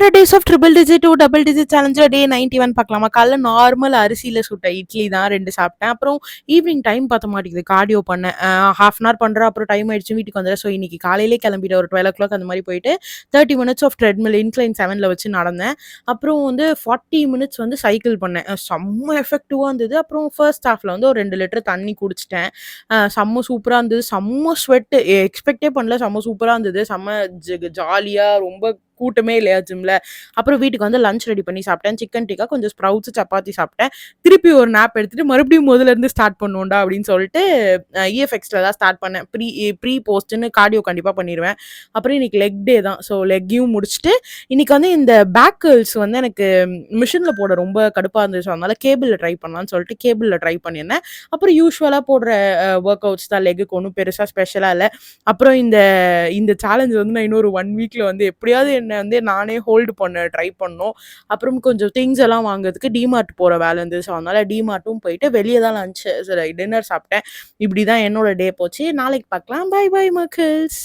100 days of triple digit to double digit சேலஞ்சில் day 91 பார்க்கலாமா? காலைல நார்மல் அரிசியில் சுட்ட இட்லி தான் 2 சாப்பிட்டேன். அப்புறம் ஈவினிங் டைம் பத்த மாட்டேங்குது. கார்டியோ பண்ணேன். ஹாஃப் அன் ஹவர் பண்ணுறேன். அப்புறம் டைம் ஆயிடுச்சு வீட்டுக்கு வந்துடுறேன். ஸோ இன்னைக்கு காலையிலே கிளம்பிட்டேன். ஒரு 12 அந்த மாதிரி போயிட்டு 30 மினிட்ஸ் ஆஃப் ட்ரெட்மில் இன்க்ளைன் 7ல் வச்சு நடந்தேன். அப்புறம் வந்து 40 மினிட்ஸ் வந்து சைக்கிள் பண்ணேன். செம்ம எஃபெக்டிவாக இருந்தது. அப்புறம் ஃபர்ஸ்ட் ஹாஃபில் வந்து ஒரு 2 லிட்டர் தண்ணி குடிச்சிட்டேன். செம்ம சூப்பராக இருந்தது. செம்ம ஸ்வெட்டு எக்ஸ்பெக்டே பண்ணல. செம்ம சூப்பராக இருந்தது. செம்ம ஜாலியாக ரொம்ப கூட்டமே இல்லையா ஜிம்ல. அப்புறம் வீட்டுக்கு வந்து லஞ்ச் ரெடி பண்ணி சாப்பிட்டேன். சிக்கன் டிக்கா, கொஞ்சம் ஸ்ப்ரவுட்ஸ், சப்பாத்தி சாப்பிட்டேன். திருப்பி ஒரு நேப் எடுத்துட்டு மறுபடியும் முதல்ல இருந்து ஸ்டார்ட் பண்ணுவோம்டா அப்படின்னு சொல்லிட்டு இஎஃப்எக்ஸ்ல தான் ஸ்டார்ட் பண்ணேன். ப்ரீ போஸ்ட்னு கார்டியோ கண்டிப்பா பண்ணிடுவேன். அப்புறம் இன்னைக்கு லெக் டே தான். ஸோ லெக்கையும் முடிச்சுட்டு இன்னைக்கு வந்து இந்த பேக் கேர்ள்ஸ் வந்து எனக்கு மிஷின்ல போட ரொம்ப கடுப்பா இருந்துச்சு. அதனால கேபிள்ல ட்ரை பண்ணலாம்னு சொல்லிட்டு கேபிள்ல ட்ரை பண்ணியிருந்தேன். அப்புறம் யூஸ்வலா போடுற ஒர்க் அவுட்ஸ் தான். லெக்குக்கு ஒன்றும் பெருசா ஸ்பெஷலா இல்லை. அப்புறம் இந்த இந்த சேலஞ்ச் வந்து நான் இன்னொரு 1 வீக்ல வந்து எப்படியாவது என்ன வந்து நானே ஹோல்டு பண்ண ட்ரை பண்ணோம். அப்புறம் கொஞ்சம் திங்ஸ் எல்லாம் வாங்குறதுக்கு டிமார்ட் போற வேலை இருந்துச்சு. ஸோ அதனால டிமார்ட்டும் போயிட்டு வெளியே தான் லஞ்ச் டின்னர் சாப்பிட்டேன். இப்படிதான் என்னோட டே போச்சு. நாளைக்கு பார்க்கலாம். Bye bye மக்கள்ஸ்.